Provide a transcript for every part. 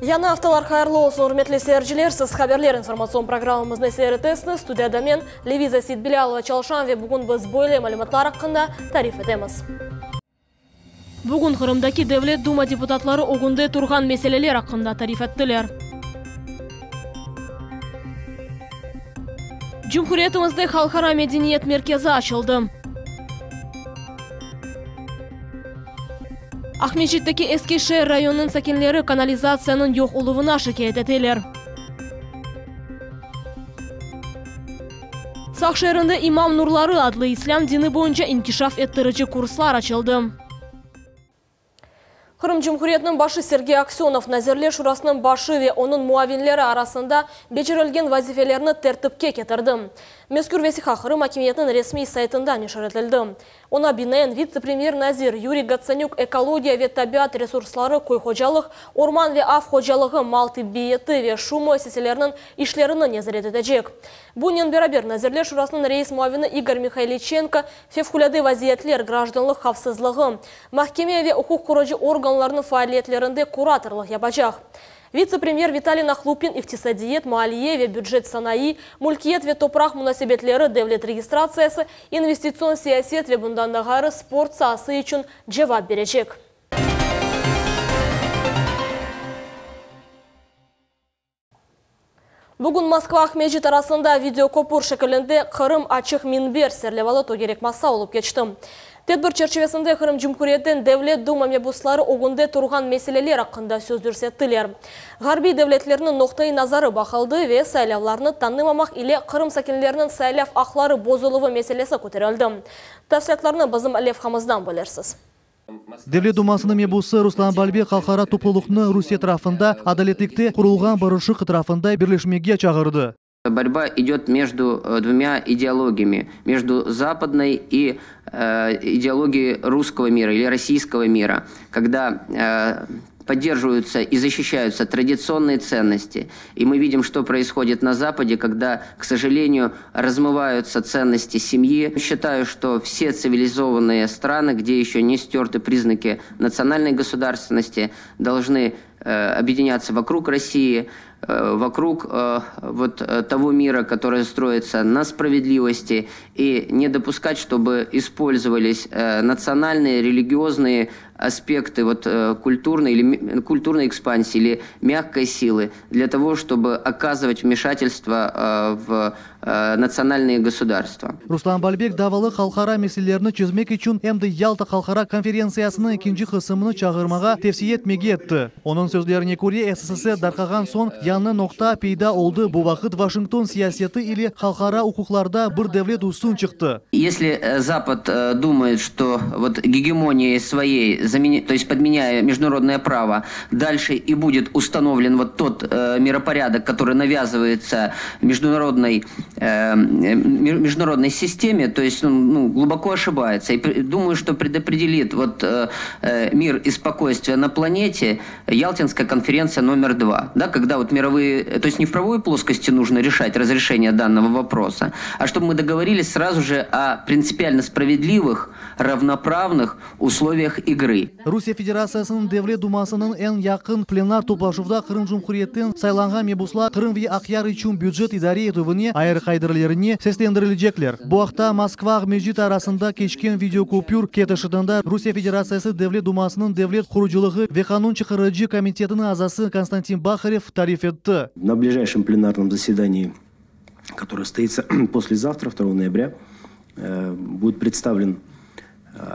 Яна автолар хайырлы olsun, hürmetli seyirciler, siz haberler informasyon programımızda seyretesiniz. Studiyada men Leviza Sitbilялова çalışan ve bugün biz böyle malumatlar hakkında tarif edemiz. Bugün Kırım'daki Devlet Duma deputatları ogunde turgan meseleler hakkında tarif ettiler. Cumhuriyetimizde Halkara Medeniyet Merkezi açıldı. Ahmetçik'teki Eskişehir rayonunun sakinleri kanalizasyonun yok oluğuna şikayet ettiler. Sakşehir'inde İmam Nurları adlı İslam dini boyunca inkişaf ettirici kurslar açıldı. Kırım Cumhuriyeti'nin başı Sergey Aksyonov, Nazirler Şurası'nın başı ve onun muavinleri arasında becerilgen vazifelerini tertipke getirdi. Mezkur vesika Kırım Hakimiyeti'nin resmi saytında neşr etildi. Ona binaen vice-premier Nazir Yuriy Gatsanyuk ekologiya ve tabiat resursları, koy hocalık, orman ve av hocalığı, mal tibbiyeti ve şu müesseselerinin işlerini nezaret edecek. Bununla beraber Nazirler Şurası'nın reis muavini Igor Mikhailichenko, fevkalade vaziyetler, gражданlık hafsızlığı, mahkeme ve hukuk kurucu organlarının faaliyetlerinde kuratorluk yapacak. Vice-premier Vitaliy Nakhlupin iktisadiyet, maliye ve büdjet sanayi, mulkiyet ve toprak münasebetleri, devlet registrasyası, investisyon siyaset ve bundan daha sport sahası için cevap verecek. Bugün Moskva Ahmetçik arasında video kopur şeklinde Kırım açık minber serlevalı togerek masa olup geçti. Tedbir çerçevesinde Kırım Cumhuriyeti'nin Devlet Duma mebusları ogunde turgan meseleler hakkında söz ettiler. Garbi devletlerinin noktayı nazarı bakıldı ve saylavlarını tanımamak ile Kırım sakinlerinin saylav akları bozuluğu meselesi ko'tarildi. Tafsilatlarını bizim levhamızdan bilirsiz. Devlet Dumasının mebusu Ruslan Balbek xalqaro topluluqni Rusiya tarafında adaletlikte kurulgan barışık tarafında birleşmeye çağırdı. Борьба идет между двумя идеологиями, между западной и идеологией русского мира или российского мира, когда поддерживаются и защищаются традиционные ценности. И мы видим, что происходит на Западе, когда, к сожалению, размываются ценности семьи. Считаю, что все цивилизованные страны, где еще не стерты признаки национальной государственности, должны объединяться вокруг России, вокруг вот того мира, который строится на справедливости, и не допускать, чтобы использовались национальные, религиозные аспекты вот, культурной экспансии или мягкой силы для того, чтобы оказывать вмешательство в национальные государства. Ruslan Balbek davalı xalqara meselelerini çözmek için hem de Yalta Xalqara konferensiyasının ikinci kısmını çağırmağa tavsiye etmege etti. Onun sözlerine göre SSSR darqagan son yanlı nokta peyda oldu. Bu vakit Washington siyaseti ile xalqara hukuklarda bir devlet üstün çıktı. Если Запад думает, что вот гегемонией своей, то есть подменяя международное право, дальше и будет установлен вот тот миропорядок, который навязывается международной системе, то есть глубоко ошибается. И думаю, что предопределит вот мир и спокойствие на планете Ялтинская конференция номер 2, да, когда вот мировые, то есть не в правовой плоскости нужно решать разрешение данного вопроса, а чтобы мы договорились сразу же о принципиально справедливых, равноправных условиях игры. Rusiya Federasyasının Devlet Dumasının en yakın plenar toplaşıvda Kırım Cumhuriyeti'nin saylangan mebuslar Kırım ve Akyar için büdjet idare etuvini ayrı kaydırlarını seslendirilecekler. Bu hafta Moskva Ahmetçik arasında geçken video kopyur ketişidinde Rusya Federasyası Devlet Dumasının devlet kuruculuğu ve kanun çıkarıcı komitetinin azası Konstantin Bakharev tarif etti. На ближайшем пленарном заседании, которое состоится послезавтра, 2 ноября, будет представлен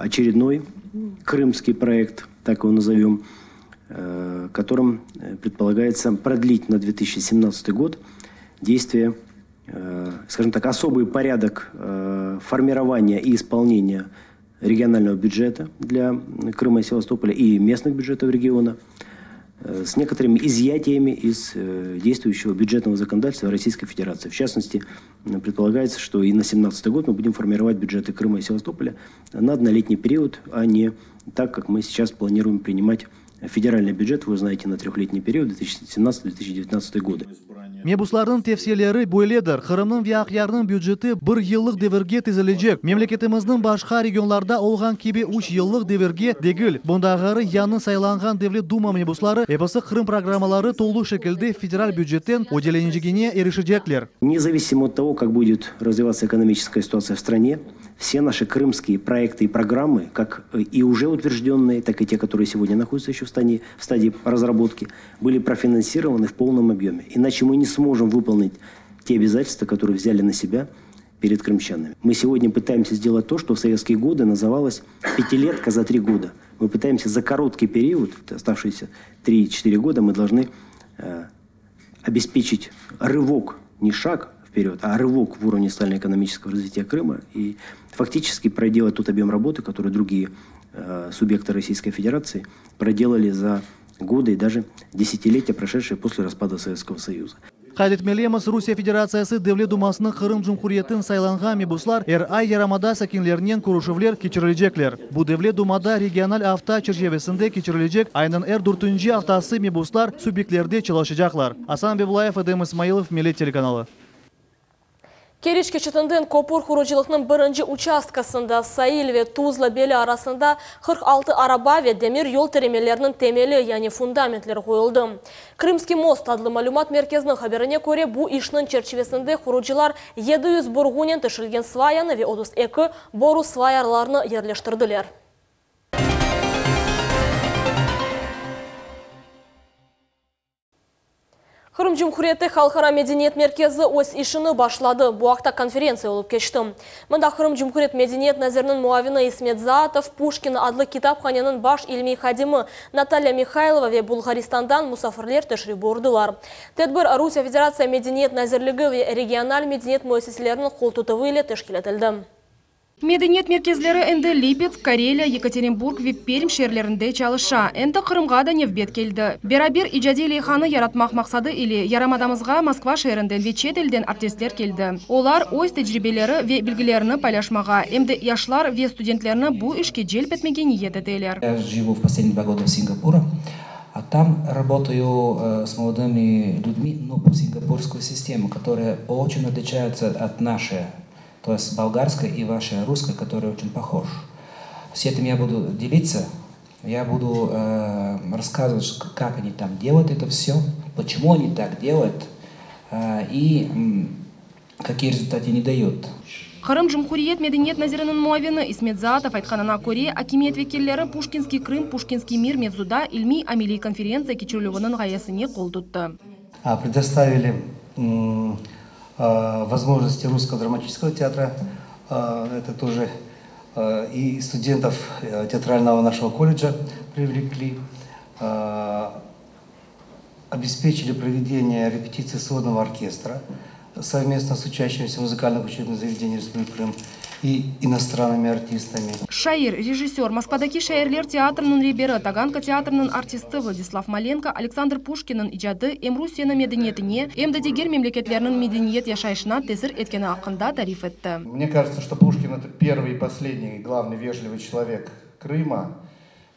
очередной крымский проект, так его назовем, которым предполагается продлить на 2017 год действие, скажем так, особый порядок формирования и исполнения регионального бюджета для Крыма и Севастополя и местных бюджетов региона с некоторыми изъятиями из действующего бюджетного законодательства Российской Федерации. В частности, предполагается, что и на 2017 год мы будем формировать бюджеты Крыма и Севастополя на однолетний период, а не так, как мы сейчас планируем принимать федеральный бюджет, вы знаете, на трехлетний период 2017-2019 годы. Мебуслардын тефсиелери бойледер. Кырымдын виакярнын бюджети 1 yıllık devirге тизилежек. Мемлекетимиздин башка регионларда олган киби 3 yıllık devirге дегил. Бундагары яны сайланган Devlet Дума мебуслары эпосы Кырым программалары толуу шекилде федераль бюджеттен оделенежигине эришежеклер. Независимо от того, как будет развиваться экономическая ситуация в стране, все наши крымские проекты и программы, как и уже утвержденные, так и те, которые сегодня находятся еще в стадии разработки, были профинансированы в полном объеме. Иначе мы не сможем выполнить те обязательства, которые взяли на себя перед крымчанами. Мы сегодня пытаемся сделать то, что в советские годы называлось пятилетка за 3 года. Мы пытаемся за короткий период, оставшиеся 3-4 года, мы должны обеспечить рывок, не шаг вперед, а рывок в уровне социально-экономического развития Крыма и фактически проделать тот объем работы, который другие субъекты Российской Федерации проделали за годы и даже десятилетия, прошедшие после распада Советского Союза. Кайдетмелеміз Русия Федерациясы Devlet Думасының Кырым Жумхуриетін сайланған мебуслар РА ярамада сәкинлерінен көрушевлер кечірілежеклер. Бу Devlet Думада региональ авто чержевесінде кечірілежек айнын 4-нче автасы мебуслар субъектлерде чылашыжаклар. Асан Бебулаев, Эдем Исмаилов, Милет телеканалы. Кереш кечетінден Копур хуружылықның бірінші участкасында Саил ве Тузла белі арасында 46 араба ве демир yol теремелерінің темелі, яғни фундаментлер қойылды. Крымский мост адлы малюмат меркезінің хабарыне көре бұ ішінің черчевесінде хуружылар 700 бургунен тішілген сваяны ве 32 бору сваярларыны ерлештірділер. Кырым Жумхуриеті Халқара Медениет меркезі өз ішіні башлады. Буақта конференция олып кештім. Мында Кырым Жумхуриет Медениет назерінің муавины Исмет Заатов, Пушкин адлы китапханенің баш илми хадимы Наталья Михайлова ве Булгаристандан мусафирлер тәшриф бурдылар. Тәдбір Русия Федерация Медениет назерлігі ве региональ медениет муассисаларының қолтутывы иле тәшкилетілді. Медениет меркезлері әнді Липецк, Карелия, Екатеринбург ве Пермь шерлерінде чалыша. Әнді Қырымға да невбет келді. Берабер ижади лейханы яратмақ мақсады или ярамадамызға Москва шерінден ве чет елден артистлер келді. Олар өз тәжірибелері ве білгілеріні пайлашмаға, әмді яшлар ве студентлеріні бұ ішке желпетмеген ниет етелер. Я живу в последние 2 года в Сингапуре, а там работаю с молодыми людьми, но по сингапурской системе, которая очень отличается от нашей. То есть болгарская и ваша русская, которая очень похожа. С этим я буду делиться, я буду рассказывать, как они там делают это все, почему они так делают и какие результаты они дают. Кырым Жумхуриет Медениет назерінің муавины Исмет Заатов айтқанына көре, акимиет векеллері Пушкинский Крым, Пушкинский мир мевзуда илми амели конференция кечірілуінің ғаясыне қол тұтты. Предоставили возможности Русского драматического театра, это тоже и студентов театрального нашего колледжа привлекли, обеспечили проведение репетиции сводного оркестра совместно с учащимися музыкальных учебных заведений Республики Крым и иностранными артистами. Шаир, режиссер, Москвадаки шаирлер театрының ребері, Таганка театрының артисты Владислав Маленко, Александр Пушкинның ижады эм Русияның медениетіне, эм дегер мемлекетлерінің медениет яшайшына тесір еткені ақында тариф етті. Мне кажется, что Пушкин — это первый и последний главный вежливый человек Крыма.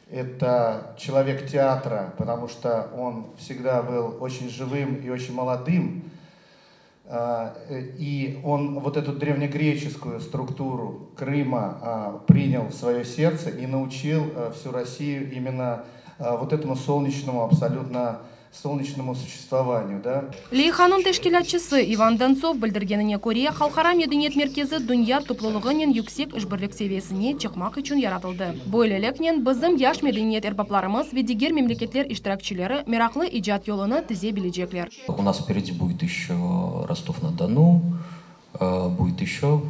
Это человек театра, потому что он всегда был очень живым и очень молодым. И он вот эту древнегреческую структуру Крыма принял в свое сердце и научил всю Россию именно вот этому солнечному, абсолютно солнечному существованию. Да? Лейханын тешкилатчысы Иван Донцов білдіргеніне көре, Халқара Медениет меркезі дүния топлылығының yüksek ішбірлік севесіне чықмақ үшін яратылды. Бойлелекнен біздің яш медениет эрбапларымыз ve дигер мемлекетлер иштиракчилері мерақлы ижад yolunu тізе білежеклер. У нас впереди будет еще Ростов-на-Дону, будет еще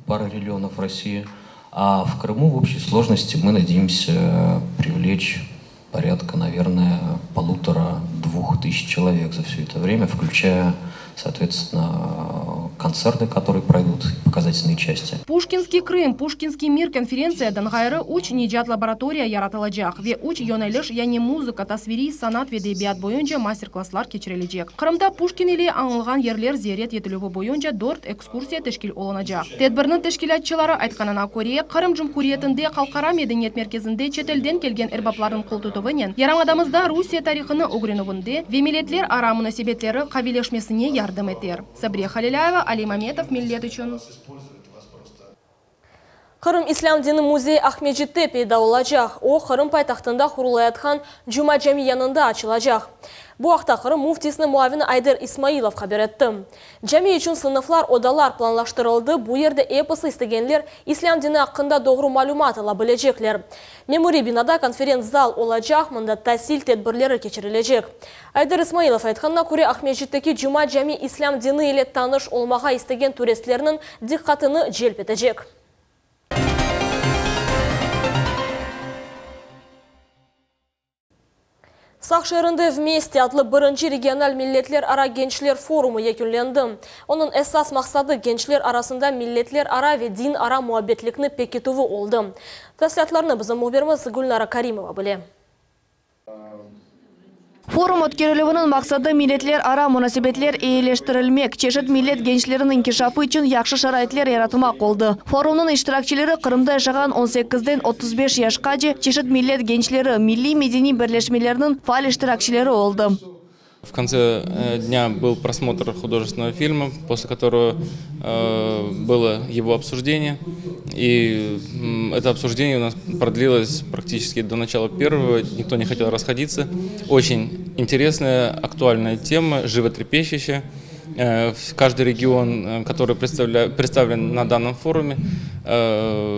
пара регионов России, а в Крыму в общей сложности мы надеемся привлечь порядка, наверное, 1500-2000 человек за все это время, включая, соответственно, концерты, которые пройдут, показательные части. Пушкинский Крым, Пушкинский мир конференция Дангайры уч нижат лаборатория яратылачак. Ве уч йонайлыш яне музыка, тасвири, санат ве дебиат боюнча мастер-класслар кечирилежек. Кырымда Пушкин или аңылган ерлер зиярет етилүүгө боюнча 4 экскурсия тешкил олонажак. Тедбирнин тешкилатчылары айтканына көрө, Кырым Жумхуриятында Калкара медениет мерkezinde чет элден келген эрбаплардын кол тутугунен Ярамадамызда Русия тарихыны угренугунде ве миллетлер ара мунасебетлери кабилешмесине ярдым этер. Сабрия Халиляева, Али Маметов, Миллет үчүн. Кырым Ислам дини музей Ахмеджитте пейда олачак. О Кырым пайтактында курулаятхан Жума жами янында ачылачак. Бу акта Кырым муфтисинин муавини Айдер Исмаилов хабар этти. Жами үчүн сыныфлар, одалар планлаштырылды. Бу жерде эпосы истегенлер Ислам дини акында doğru малумат ала билежеклер. Мемори бинада конференц-зал олачак, мында тасил тедбирлери кечирилежек. Айдер Исмаилов айтканына көрө Ахмеджиттеки Жума жами Ислам дини эле тааныш олмага истеген туристлердин диккатыны желп этежек. Сақ шерінде вместе атлы бірінші региональ миллетлер ара генчлер форумы екінленді. Оның эсас мақсады генчлер арасында миллетлер ара ве дин ара муабетлікні пекетуі олды. Тәслиятларыны біздің мұхберіміз Гүлнара Каримова біле. Форум өткөрүлүүнүн максаты миллетлер ара мунасебетлер ээлештирилмек, чешет миллет генчлеринин инкишафы үчүн жакшы шарайтлар яратылмак болду. Форумдун иштиракчылары Кырымда жашаган 18ден 35 жашка чешет миллет генчлери, милли мединий бирлешмелеринин фаал иштиракчылары болду. В конце дня был просмотр художественного фильма, после которого было его обсуждение. И это обсуждение у нас продлилось практически до начала первого. Никто не хотел расходиться. Очень интересная, актуальная тема, животрепещущая. Каждый регион, который представлен на данном форуме,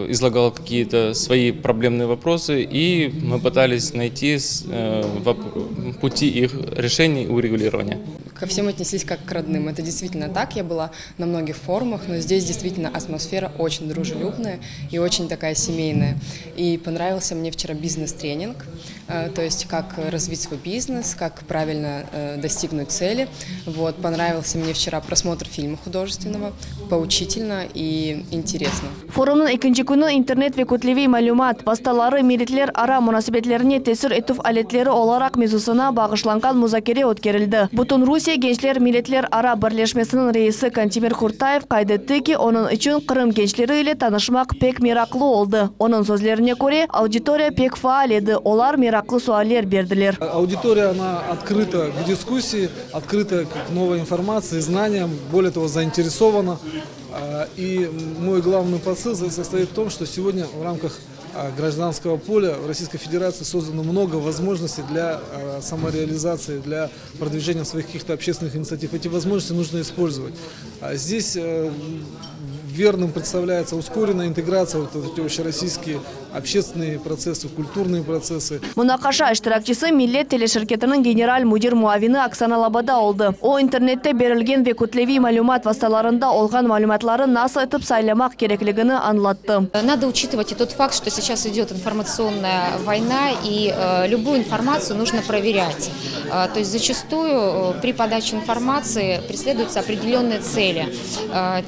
излагал какие-то свои проблемные вопросы, и мы пытались найти пути их решения и урегулирования. Ко всем отнеслись как к родным. Это действительно так. Я была на многих форумах, но здесь действительно атмосфера очень дружелюбная и очень такая семейная. И понравился мне вчера бизнес-тренинг, то есть как развить свой бизнес, как правильно достигнуть цели. Вот, понравился мне вчера просмотр фильма художественного, поучительно и интересно. Форумдун экинчи күнү интернет ве көтлеви маалымат, басталары миллетлер ара мунасебетлерине тесир этуф алетлери оларак мезусуна багышланган музакере өткөрүлдү. Бутун Русия генчлер миллетлер ара бирлешмесинин рейиси Кантемир Хуртаев кайдетти ки, онун үчүн Кырым генчлери эле таанышмак пек мираклуу болду. Онун сөзлерине көрө, аудитория пек фаал эди, олар мираклуу суаллер бердилер. Аудитория, она открыта к дискуссии, открыта к новой информации, знаниям, более того, заинтересована. И мой главный посыл состоит в том, что сегодня в рамках гражданского поля в Российской Федерации создано много возможностей для самореализации, для продвижения своих каких-то общественных инициатив. Эти возможности нужно использовать. Здесь верным представляется ускоренная интеграция вот эти общероссийские общественные процессы, культурные процессы. Мунакаша иштиракчысы миллет телеширкетинин генераль мудир муавини Оксана Лабада oldu. О интернетте берилген ве көтлеви маалымат васталарында олган маалыматларын насыл этип сайламак керектигин аңлатты. Надо учитывать и тот факт, что сейчас идет информационная война, и любую информацию нужно проверять. То есть зачастую при подаче информации преследуются определенные цели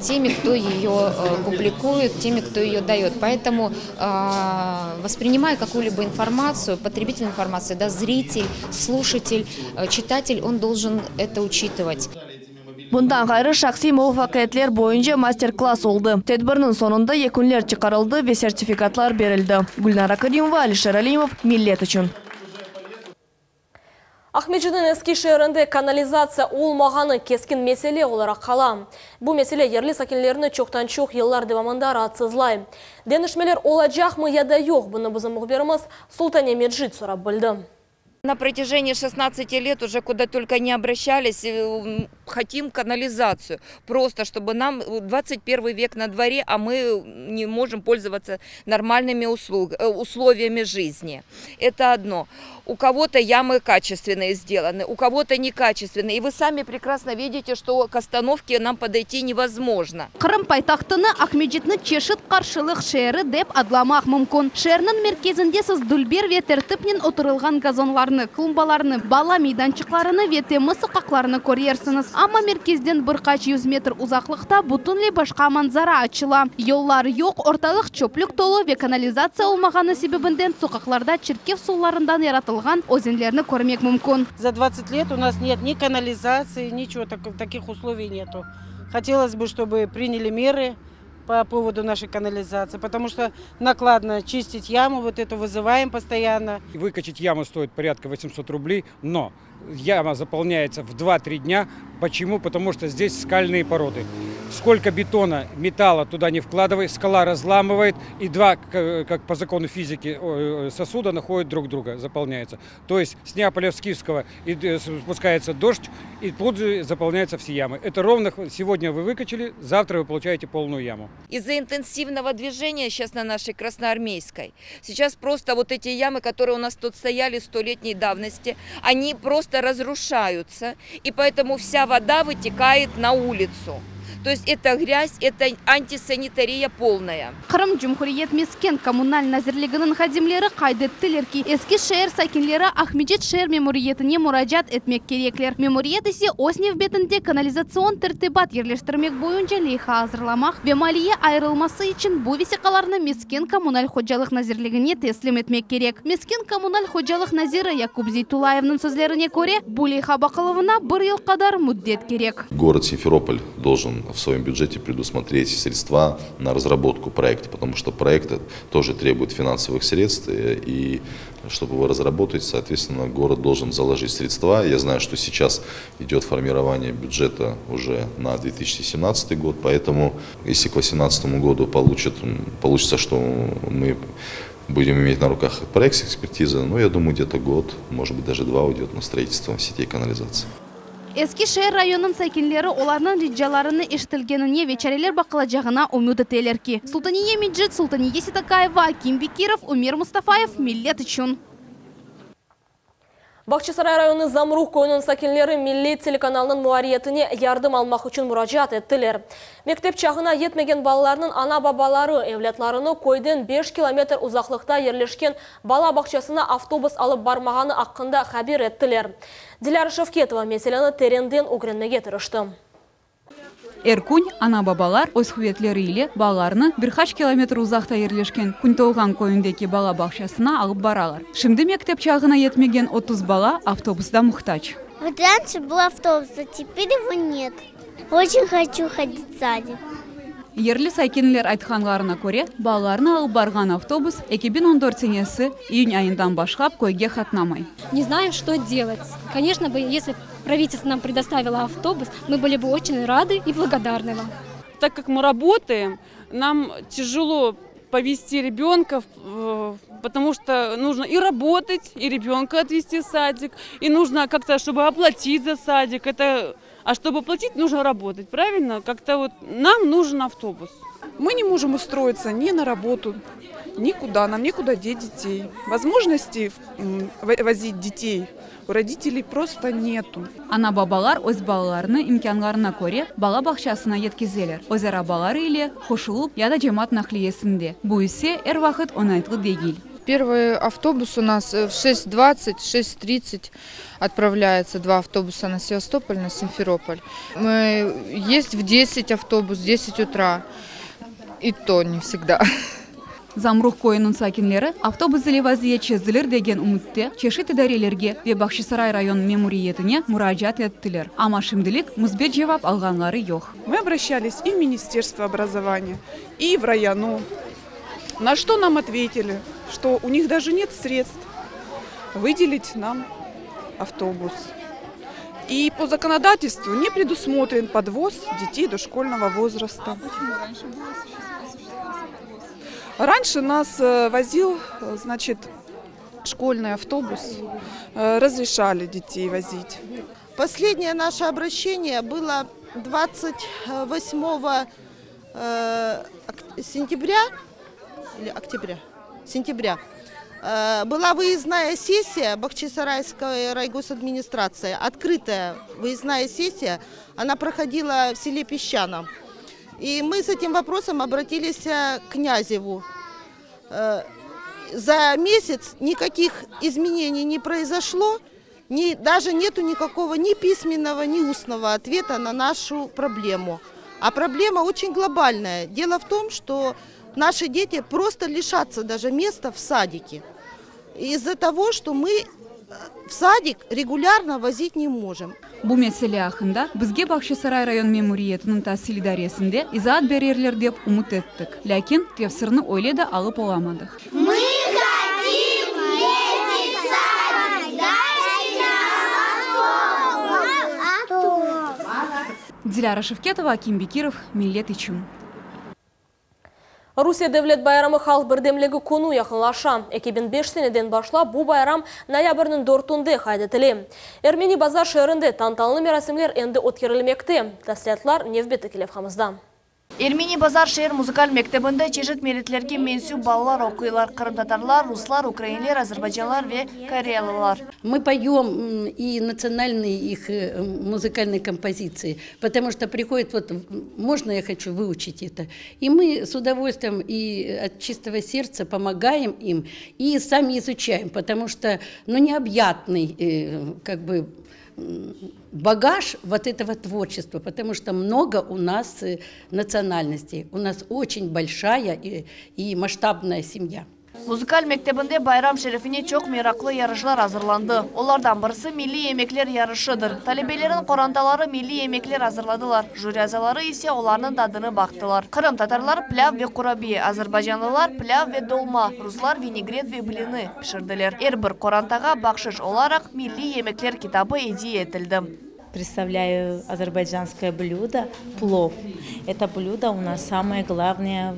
теми, кто ее публикует, теми, кто ее дает. Поэтому, воспринимая какую-либо информацию, потребитель информации, да, зритель, слушатель, читатель, он должен это учитывать. Bundan gayrı şahsi muvaffakiyetler boyunca master-класс oldu. Tedbirinin sonunda yekunlar çıkarıldı ve sertifikatlar verildi. Gülnara Karimova, Alişer Alimov, Millet üçün. Ахмеджиттин эски шаарында канализация олмағаны кескин меселе olarak кала. Бу меселе ерлі сакинлерини чоктан чок жылдар давамында раатсызлай. Денишмелер олажакмы я да жок, буну биздин мухбирimiz Султания Меджид сурап билди. На протяжении 16 лет уже куда только не обращались, хотим канализацию. Просто, чтобы нам 21 век на дворе, а мы не можем пользоваться нормальными условиями жизни. Это одно. У кого-то ямы качественные сделаны, у кого-то некачественные. И вы сами прекрасно видите, что к остановке нам подойти невозможно. Кырым пайтактыны Ахмеджитны чешет каршылык шәһәре деп адламак мөмкин. Шәһәрнең мәркәзендә сез Дульбер ве тәртипнен утырылган газонлар бакларны, клумбаларны, бала мейданчыкларыны, ветемы сыкакларны көрерсiniz. Ама меркезден бір кач 100 метр узаклыкта бутунлей башка манзара ачыла. Yollar yok, орталық чөплүк толу ве канализация olmagаны себебинден сокакларда Черкев суларындан яратылган озенлерни көрмек мүмкүн. За 20 лет у нас нет ни канализации, ничего, таких условий нету. Хотелось бы, чтобы приняли меры по поводу нашей канализации, потому что накладно чистить яму, вот это вызываем постоянно. Выкачать яму стоит порядка 800 рублей, но яма заполняется в 2-3 дня. Почему? Потому что здесь скальные породы. Сколько бетона, металла туда не вкладывай, скала разламывает, и два, как по закону физики, сосуда находят друг друга, заполняются. То есть с Неаполя-Скифского спускается дождь, и тут же заполняются все ямы. Это ровно сегодня вы выкачали, завтра вы получаете полную яму. Из-за интенсивного движения сейчас на нашей Красноармейской, сейчас просто вот эти ямы, которые у нас тут стояли 100-летней давности, они просто разрушаются, и поэтому вся вода вытекает на улицу. То есть это грязь, это антисанитария полная. Кырым Жумхуриет Мескен коммуналь назирлигинин хадимлери кайдеттилер ки эски шehir сакинлери Ахмеджет шehir мемориетине муражат этмек кереклер. Мемориет исе Оснев бетинде канализацион тертибат ерлештирмек боюнча лейха азырламак ве малия айрылмасы үчүн бу весикаларны Мескен коммуналь ходжалык назирлигине теслим этмек керек. Мескен коммуналь ходжалык назиры Якуб Зейтулаевдин сөзлерине көрө бу лейха бакылыбына 1 ел кадар муддет керек. Город Симферополь должен в своем бюджете предусмотреть средства на разработку проекта, потому что проект тоже требует финансовых средств, и чтобы его разработать, соответственно, город должен заложить средства. Я знаю, что сейчас идет формирование бюджета уже на 2017 год, поэтому если к 2018 году получится, что мы будем иметь на руках проект экспертизы, ну, я думаю, где-то год, может быть, даже 2 уйдет на строительство сетей канализации. Эски шehir районын сакинлери оларнын рижаларыны эштелгенине вечерелер бакылажагына умуд этелер ки. Султания Меджид, Султания Ситакаева, Аким Бекиров, Умир Мустафаев, миллет үчүн. Бакчасарай районы Замрух көйнін сакинлері Милли телеканалының муариетіне ярдым алмақ үшін мұражат еттілер. Мектеп чағына етмеген балаларының ана-бабалары әвлетларыны көйден 5 километр ұзақлықта ерлешкен бала бақчасына автобус алып бармағаны аққында хабер еттілер. Диляра Шевкетова меселені теренден угренмеге тырышты. Эркунь ана-бабалар өз хүйетлері иле балаларны 1 километр ұзақта ерлешкен Күнтолған көйіндеки бала бақшасына алып баралар. Шымды мектеп чағына етмеген 30 бала автобуста мұқтач. Вот раньше был автобус, а теперь его нет. Очень хочу ходить в садик. Ерлі сайкенлер айтқанларына көре, балаларны алып барған автобус 2014 сенесі июнь айындан башқап көйге хатнамай. Не знаю, что делать. Конечно, если правительство нам предоставило автобус, мы были бы очень рады и благодарны вам. Так как мы работаем, нам тяжело повезти ребенка, потому что нужно и работать, и ребенка отвезти в садик, и нужно как-то, чтобы оплатить за садик. А чтобы платить, нужно работать, правильно? Как-то вот нам нужен автобус. Мы не можем устроиться ни на работу, никуда, нам некуда деть детей. Возможности возить детей у родителей просто нету. Ана-бабалар өз балаларны имканларына көре бала бақшасына еткізелер. Өзара балары иле қошылып яда жемат нақлиесінде. Бұл ісе әр вақыт оңайтлы дегил. Первый автобус у нас в 6:20, 6:30 отправляется. 2 автобуса на Севастополь, на Симферополь. Есть в 10 автобус, 10 утра. И то не всегда. Замрух көйінің сакинлері автобус зілі вазиет чезділер деген үмітте чешет идарелерге ве Бахчисарай район мемориетіне муражат еттілер. Ама шымділік мұзбет жевап алғанлары жоқ. Мы обращались и в Министерство образования, и в району. На что нам ответили, что у них даже нет средств выделить нам автобус. И по законодательству не предусмотрен подвоз детей дошкольного возраста. Почему раньше было? Раньше нас возил, значит, школьный автобус, разрешали детей возить. Последнее наше обращение было 28 сентября, или октября, сентября. Была выездная сессия Бахчисарайской райгосадминистрации, открытая выездная сессия, она проходила в селе Песчаном. И мы с этим вопросом обратились к Князеву. за месяц никаких изменений не произошло, даже нету никакого ни письменного, ни устного ответа на нашу проблему. А проблема очень глобальная. Дело в том, что наши дети просто лишатся даже места в садике из-за того, что мы в садик регулярно возить не можем. Бу меселе ақында бізге Бақшасарай район мемориетінің тәсіл идаресінде изаат берерлер деп умут еттік. Ләкин тефсірні ойледа алып оламадық. Мы хотим ездить в садик, Диляра Шевкетова, Аким Бекиров, Миллет Ичун. Русия Девлет байрамы халық бірдемлігі күні яқынлаша. 2005 сенеден башлап бұл байрам ноябрьнің 4-інде қайдетілі. Эрмени базар шерінде танталыны мерасимлер енді өткерілмекте. Тәслетлар невбеті келев қамызда. Эрмени базар шер музыкаль мектебінде чешет меретлерге менсу балалар оқуйлар, қырым-татарлар, руслар, украинлер, азербайджанлар ве кореялылар. Мы поем и национальные их музыкальные композиции, потому что приходит, вот, можно я хочу выучить это. И мы с удовольствием и от чистого сердца помогаем им и сами изучаем, потому что, необъятный, как бы, багаж вот этого творчества, потому что много у нас национальностей. У нас очень большая и масштабная семья. Музыкаль мектебінде байрам шерефіне чоқ мерақлы ярышлар азырланды. Олардан бірісі милли емеклер ярышыдыр. Талебелерін қоранталары милли емеклер азырладылар. Жюри азалары есе оларның дадыны бақтылар. Қырым татарлар пляв ве кураби, азербайджанлылар пляв ве долма, руслар винегрет ве блины пішірділер. Әрбір қорантаға бақшыш оларақ милли емеклер китабы идея етілді. Представляю азербайджанское блюдо – плов. Это блюдо у нас самое главное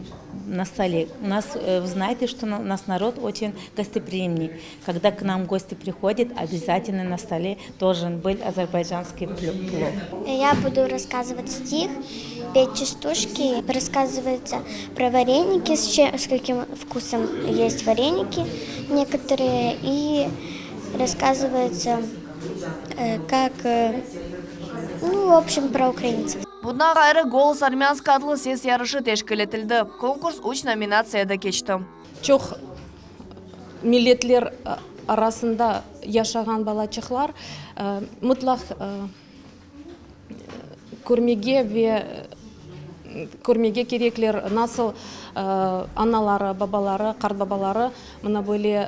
на столе. У нас, вы знаете, что у нас народ очень гостеприимный. Когда к нам гости приходят, обязательно на столе должен быть азербайджанский плов. Я буду рассказывать стих, петь частушки. Рассказывается про вареники, с каким вкусом есть вареники некоторые. И рассказывается, как, в общем, про украинцев. Бұдан ғайры «Голос армянска» адлы сес ярышы тешкіл етілді. Конкурс 3 номинацияда кечті. Чоқ миллетлер арасында яшаған балачықлар мұтлақ көрмеге кереклер насыл аналары, бабалары, қарт бабалары мұна бөлі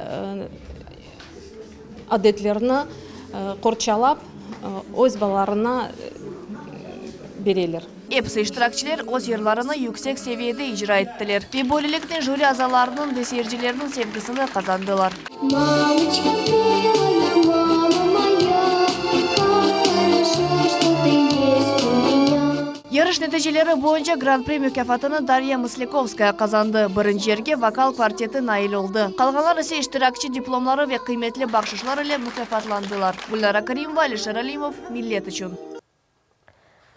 әдетлеріні қорчалап, өз баларына берелер. Эпсы иштиракчилер өз ерларыны yüksek seviyede icra ettiler. Бейбөліліктен жюри азаларының десерджілерінің sevgisini kazandılar. Yarış neticeleri boyunca Grand Prix mükafatını Darya Myslikovskaya kazandı. Birinci yerге vokal kvarteti nail oldu. Kalganlar ise iştirakçı diplomları ve kıymetli bakışlar ile mükafatlandılar. Gulnara Karimova, Alisher Alimov, Millet için.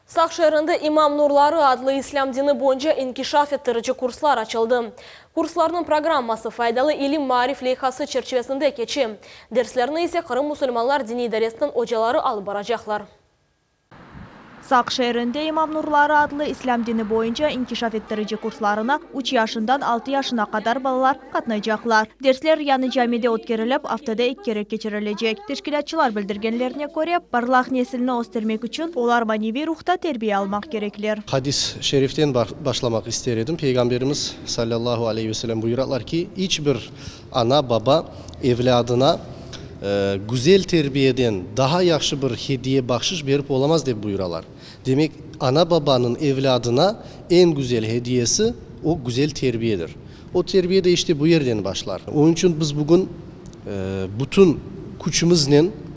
Saq şehrinde İmam Nurları adlı İslam dini boyunca inkişaf ettirici kurslar açıldı. Kurslarının programması faydalı ilim marif leyhası çerçevesinde keçi. Derslerini ise Kırım Müslümanlar Dini İdaresi'nin hocaları alıp baracaklar. Saq şehrinde İmam Nurları adlı İslam dini boyunca inkişaf ettirici kurslarına 3 yaşından 6 yaşına kadar balalar katlayacaklar. Dersler yanı camide ötkerilip haftada 2 kere geçirilecek. Teşkilatçılar bildirgenlerine göre parlak nesilini östermek için olar manevi ruhta terbiye almak gerekler. Hadis şeriften başlamak isterim. Peygamberimiz sallallahu aleyhi ve sellem buyurarlar ki hiçbir ana baba evladına güzel terbiyeden daha yaxşı bir hediye bahşiş verip olamaz diye buyurarlar. Demek ana babanın evladına en güzel hediyesi o güzel terbiyedir. O terbiye de işte bu yerden başlar. Onun için biz bugün bütün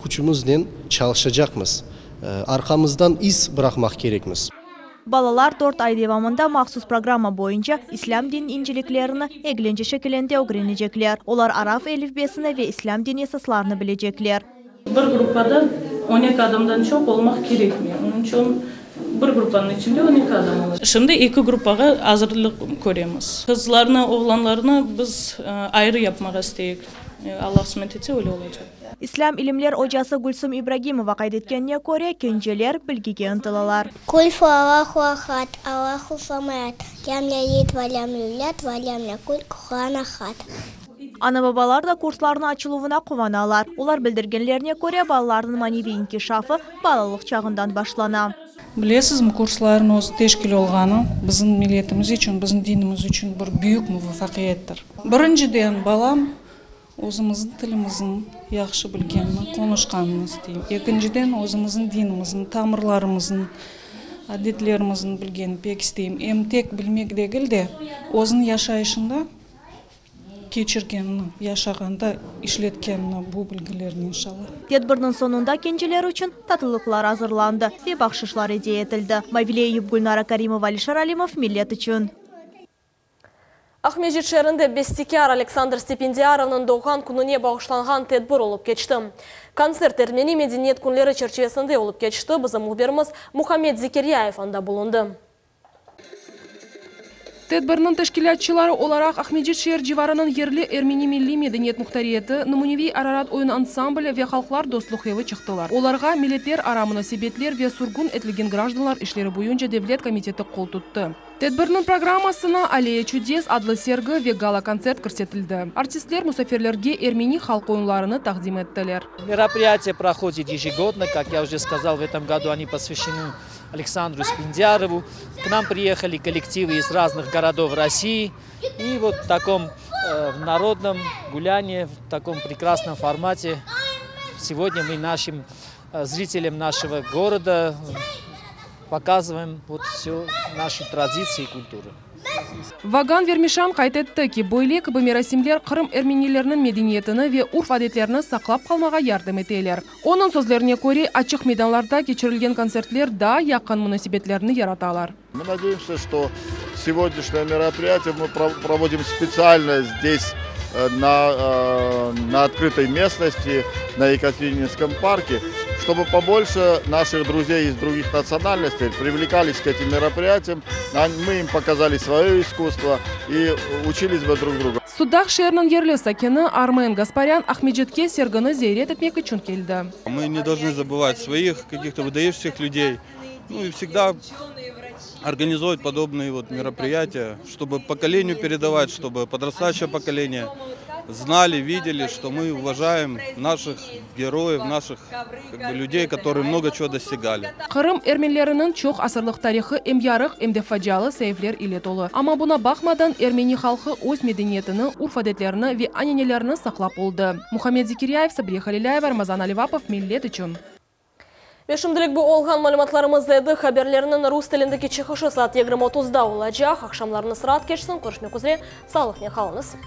kuçumuzla çalışacakmız. Arkamızdan iz bırakmak gerekmiz. Balalar 4 ay devamında mahsus programma boyunca İslam din inceliklerini eğlence şekilde öğrenecekler. Olar Araf elifbesini ve İslam din esaslarını bilecekler. Bir grupada 12 adamdan çok olmak gerekmiyor. Onun için bir gruppanın içinde 12 adam olur. Şimdi 2 grupaga hazırlık görüyoruz. Kızlarını, oğlanlarını biz ayrı yapmak istedik. Allah kısmet etse öyle olacak. İslam ilimler hocası Gülsüm İbrahimova kaydetkenine göre kenceler bilgiye ıntılalar. Kulfu Allahu ahad, Allahu samat, lam yalid ve lam yulad ve lam yakul kufuwan ahad. Ана-бабалар да курсларының ачылуына кубаналар. Олар билдиргенлерине көрө балалардын маневи инкишафы балалык чагындан башлана. Білесізмі, курсларын осы тешкел олғаны біздің милетіміз үшін, біздің диніміз үшін бір бүйік мұвафақияттыр. Біріншіден балам өзіміздің тіліміздің яқшы білгенін, конышқанын істейм. Екіншіден өзіміздің диніміздің, тамырларымыздың, әдетлеріміздің білгенін пек істейм. Тек білмек дегілде, өзінің яшайышында кечіргенін, яшағанда ишлеткенін бұл білгілерін иншалла. Тедбірдің сонunda кенжелер үшін татылықлар азырланды ve бақшышлар идея етілді. Мавилеев Гүлнара Каримова, Алишер Алимов, Миллет үшін. Ахмежит шерінде бестикяр Александр Стипендияровның доған күніне бағышланған тедбір олып кетшті. Концерт Эрмени мәдениет күнлері черчевесінде олып кетшті. Біздің мұхберіміз Мухаммед Зикирияев анда болынды. Тедбірнің тәшкілатчылары оларақ Ахмеджит шер живарының ерлі Эрмени милли медениет мұхтариеті, Нумуневи Арарат ойын ансамблі ве халқлар достлықеві чықтылар. Оларға милеттер арамына себетлер ве сургун этлеген гражданлар ішлері бойынша Девлет комитеті қол тұтты. Тедбірнің программасына Аллея чудес, адлы сергі ве гала-концерт көрсетілді. Артистлер мұсафирлерге Эрмени халқ ойынларыны тақдим еттілер. Мероприятие проходит ежегодно, как я уже сказал, в этом году они посвящены Александру Стипендиярову. К нам приехали коллективы из разных городов России. И вот в таком народном гулянии, в таком прекрасном формате сегодня мы нашим зрителям нашего города показываем вот всю нашу традицию и культуру. Ваган Вермишан қайтетті ки бойлек бімерасимлер Қырым әрменелерінің медениетіні ве урф адетлеріні сақлап қалмаға ярдым етелер. Оның сөзлеріне көре ачық мейданларда кечірілген концертлер да яқын мұнасибетлеріні яраталар. Мы надеемся, что сегодняшнее мероприятие мы проводим специально здесь, на открытой местности, на Екатерининском парке, чтобы побольше наших друзей из других национальностей привлекались к этим мероприятиям, мы им показали свое искусство и учились бы друг друга. Судах шернің ерлі сакені Армен Гаспарян Ахмеджитке сергіні зейрет етмек үшін келді. Мы не должны забывать своих каких-то выдающихся людей, ну и всегда организовать подобные вот мероприятия, чтобы поколению передавать, чтобы подрастающее поколение знали, видели, что мы уважаем наших героев, наших людей, которые много чего достигали. Қырым әрменлерінің чоқ асырлық тарихы әм ярық, әм де фаджалы сәйфлер иле толы. Ама бұна бақмадан Эрмени халқы өз медениетіні, урф әдетлеріні ве аненелеріні сақлап болды. Мухаммед Зикирияев, Сабрия Халиляева, Рамазан Аливапов, Миллет үшін. Бешімділік бұл олған малыматларымыз еді хаберлерінің рус тіліндегі чықышы саат 20:30-да оладжақ, ақшамларыны сырат кешсін, көршіне көзіре салық не қалыңыз.